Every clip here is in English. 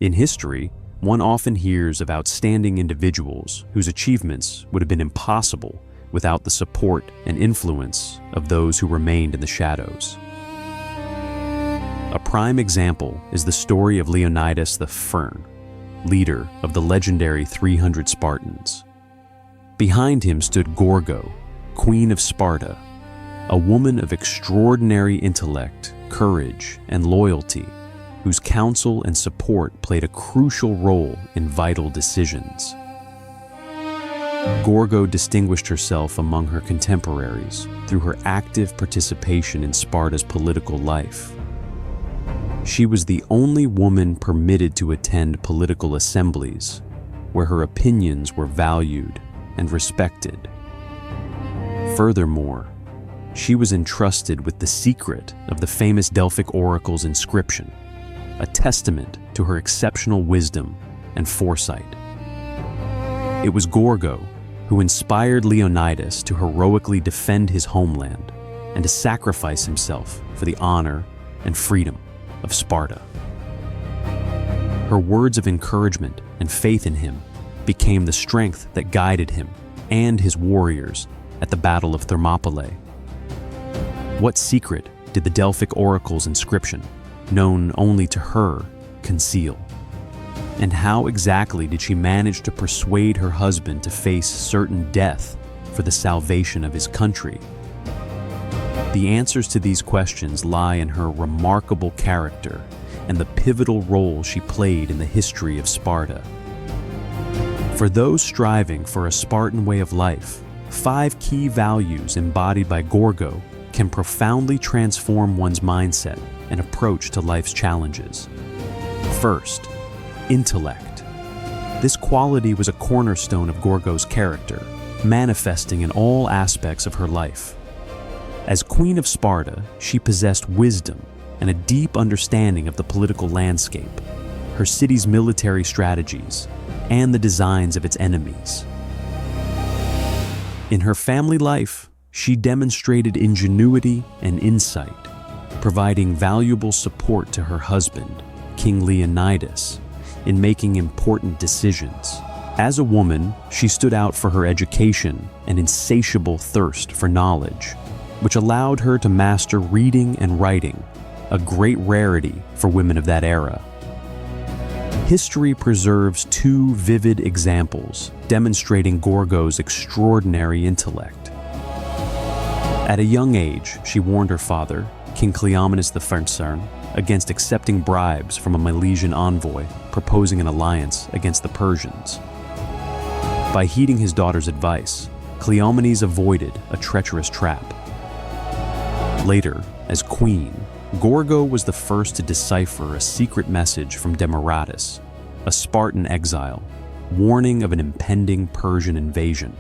In history, one often hears of outstanding individuals whose achievements would have been impossible without the support and influence of those who remained in the shadows. A prime example is the story of Leonidas the Fern, leader of the legendary 300 Spartans. Behind him stood Gorgo, Queen of Sparta, a woman of extraordinary intellect, courage, and loyalty, whose counsel and support played a crucial role in vital decisions. Gorgo distinguished herself among her contemporaries through her active participation in Sparta's political life. She was the only woman permitted to attend political assemblies, where her opinions were valued and respected. Furthermore, she was entrusted with the secret of the famous Delphic oracle's inscription, a testament to her exceptional wisdom and foresight. It was Gorgo who inspired Leonidas to heroically defend his homeland and to sacrifice himself for the honor and freedom of Sparta. Her words of encouragement and faith in him became the strength that guided him and his warriors at the Battle of Thermopylae. What secret did the Delphic oracle's inscription, known only to her, conceal? And how exactly did she manage to persuade her husband to face certain death for the salvation of his country? The answers to these questions lie in her remarkable character and the pivotal role she played in the history of Sparta. For those striving for a Spartan way of life, 5 key values embodied by Gorgo can profoundly transform one's mindset and approach to life's challenges. First, intellect. This quality was a cornerstone of Gorgo's character, manifesting in all aspects of her life. As Queen of Sparta, she possessed wisdom and a deep understanding of the political landscape, her city's military strategies, and the designs of its enemies. In her family life, she demonstrated ingenuity and insight, providing valuable support to her husband, King Leonidas, in making important decisions. As a woman, she stood out for her education and insatiable thirst for knowledge, which allowed her to master reading and writing, a great rarity for women of that era. History preserves 2 vivid examples demonstrating Gorgo's extraordinary intellect. At a young age, she warned her father, King Cleomenes the First, against accepting bribes from a Milesian envoy proposing an alliance against the Persians. By heeding his daughter's advice, Cleomenes avoided a treacherous trap. Later, as queen, Gorgo was the first to decipher a secret message from Demaratus, a Spartan exile, warning of an impending Persian invasion.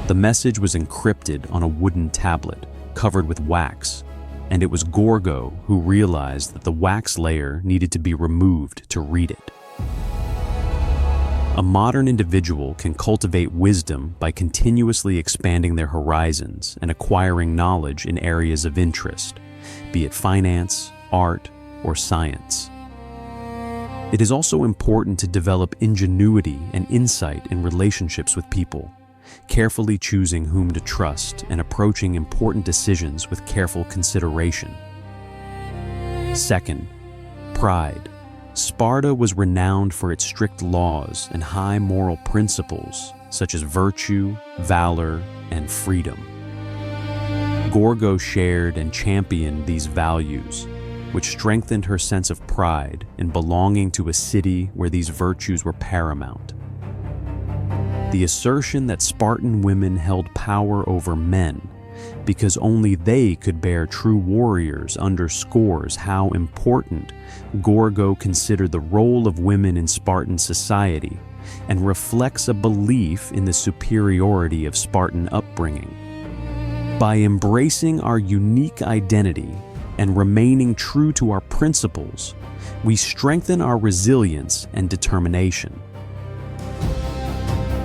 The message was encrypted on a wooden tablet covered with wax, and it was Gorgo who realized that the wax layer needed to be removed to read it. A modern individual can cultivate wisdom by continuously expanding their horizons and acquiring knowledge in areas of interest, be it finance, art, or science. It is also important to develop ingenuity and insight in relationships with people, carefully choosing whom to trust and approaching important decisions with careful consideration. Second, pride. Sparta was renowned for its strict laws and high moral principles, such as virtue, valor, and freedom. Gorgo shared and championed these values, which strengthened her sense of pride in belonging to a city where these virtues were paramount. The assertion that Spartan women held power over men because only they could bear true warriors underscores how important Gorgo considered the role of women in Spartan society and reflects a belief in the superiority of Spartan upbringing. By embracing our unique identity and remaining true to our principles, we strengthen our resilience and determination.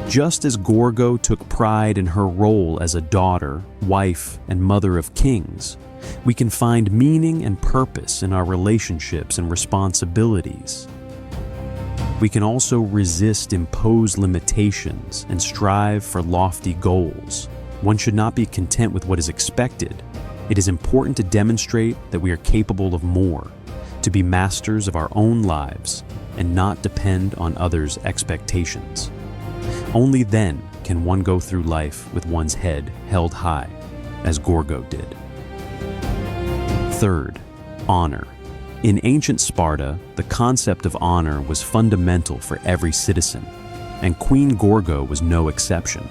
Just as Gorgo took pride in her role as a daughter, wife, and mother of kings, we can find meaning and purpose in our relationships and responsibilities. We can also resist imposed limitations and strive for lofty goals. One should not be content with what is expected. It is important to demonstrate that we are capable of more, to be masters of our own lives and not depend on others' expectations. Only then can one go through life with one's head held high, as Gorgo did. Third, honor. In ancient Sparta, the concept of honor was fundamental for every citizen, and Queen Gorgo was no exception.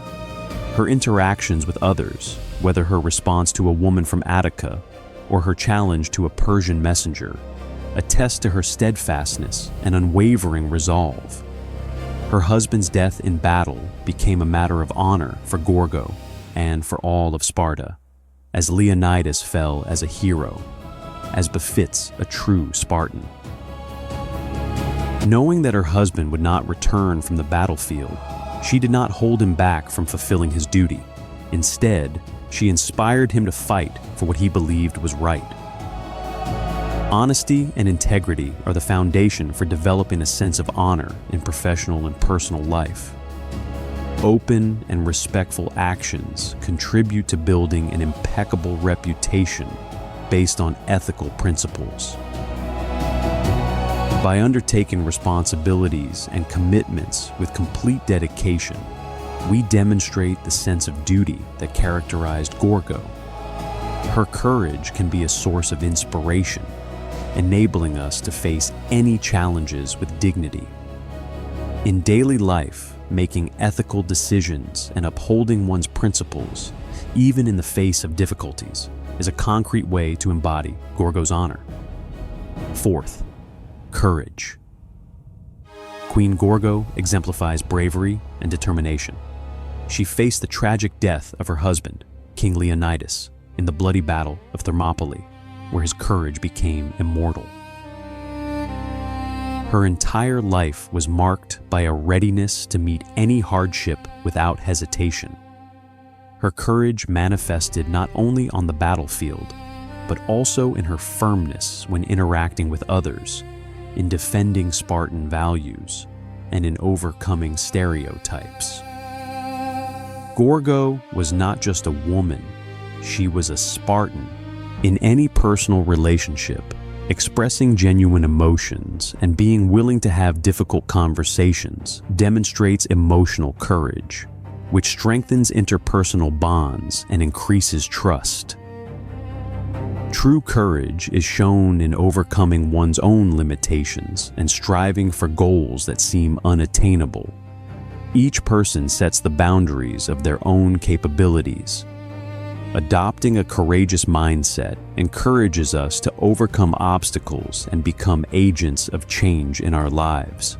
Her interactions with others, whether her response to a woman from Attica or her challenge to a Persian messenger, attest to her steadfastness and unwavering resolve. Her husband's death in battle became a matter of honor for Gorgo and for all of Sparta, as Leonidas fell as a hero, as befits a true Spartan. Knowing that her husband would not return from the battlefield, she did not hold him back from fulfilling his duty. Instead, she inspired him to fight for what he believed was right. Honesty and integrity are the foundation for developing a sense of honor in professional and personal life. Open and respectful actions contribute to building an impeccable reputation based on ethical principles. By undertaking responsibilities and commitments with complete dedication, we demonstrate the sense of duty that characterized Gorgo. Her courage can be a source of inspiration, enabling us to face any challenges with dignity. In daily life, making ethical decisions and upholding one's principles, even in the face of difficulties, is a concrete way to embody Gorgo's honor. Fourth, courage. Queen Gorgo exemplifies bravery and determination. She faced the tragic death of her husband, King Leonidas, in the bloody battle of Thermopylae, where his courage became immortal. Her entire life was marked by a readiness to meet any hardship without hesitation. Her courage manifested not only on the battlefield, but also in her firmness when interacting with others, in defending Spartan values, and in overcoming stereotypes. Gorgo was not just a woman, she was a Spartan. In any personal relationship, expressing genuine emotions and being willing to have difficult conversations demonstrates emotional courage, which strengthens interpersonal bonds and increases trust. True courage is shown in overcoming one's own limitations and striving for goals that seem unattainable. Each person sets the boundaries of their own capabilities. Adopting a courageous mindset encourages us to overcome obstacles and become agents of change in our lives.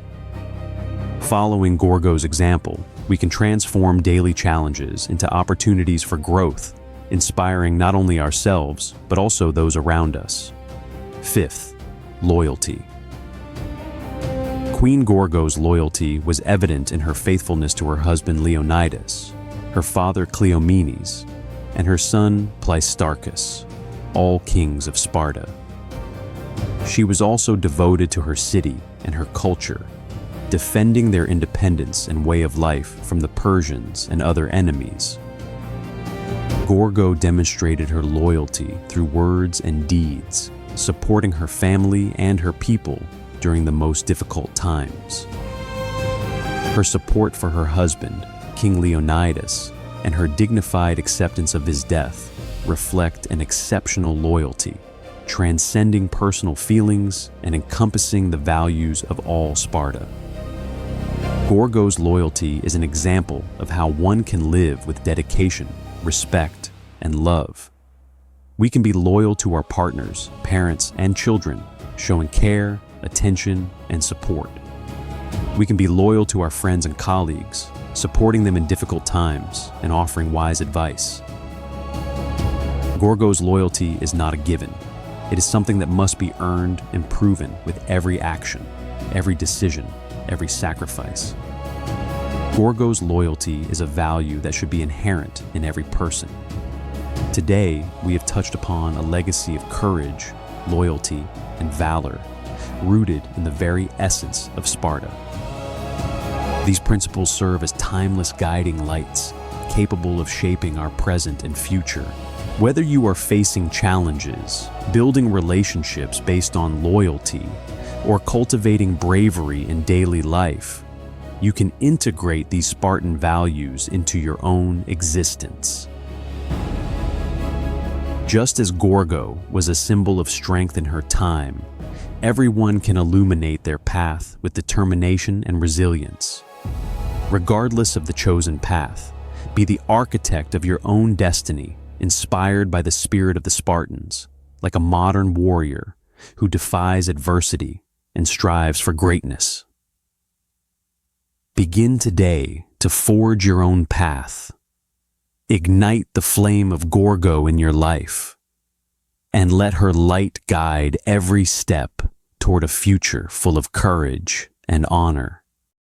Following Gorgo's example, we can transform daily challenges into opportunities for growth, inspiring not only ourselves, but also those around us. Fifth, loyalty. Queen Gorgo's loyalty was evident in her faithfulness to her husband Leonidas, her father Cleomenes, and her son Pleistarchus, all kings of Sparta. She was also devoted to her city and her culture, defending their independence and way of life from the Persians and other enemies. Gorgo demonstrated her loyalty through words and deeds, supporting her family and her people during the most difficult times. Her support for her husband, King Leonidas, and her dignified acceptance of his death reflect an exceptional loyalty, transcending personal feelings and encompassing the values of all Sparta. Gorgo's loyalty is an example of how one can live with dedication, respect, and love. We can be loyal to our partners, parents, and children, showing care, attention, and support. We can be loyal to our friends and colleagues, supporting them in difficult times and offering wise advice. Gorgo's loyalty is not a given. It is something that must be earned and proven with every action, every decision, every sacrifice. Gorgo's loyalty is a value that should be inherent in every person. Today, we have touched upon a legacy of courage, loyalty, and valor, rooted in the very essence of Sparta. These principles serve as timeless guiding lights, capable of shaping our present and future. Whether you are facing challenges, building relationships based on loyalty, or cultivating bravery in daily life, you can integrate these Spartan values into your own existence. Just as Gorgo was a symbol of strength in her time, everyone can illuminate their path with determination and resilience. Regardless of the chosen path, be the architect of your own destiny, inspired by the spirit of the Spartans, like a modern warrior who defies adversity and strives for greatness. Begin today to forge your own path. Ignite the flame of Gorgo in your life, and let her light guide every step toward a future full of courage and honor.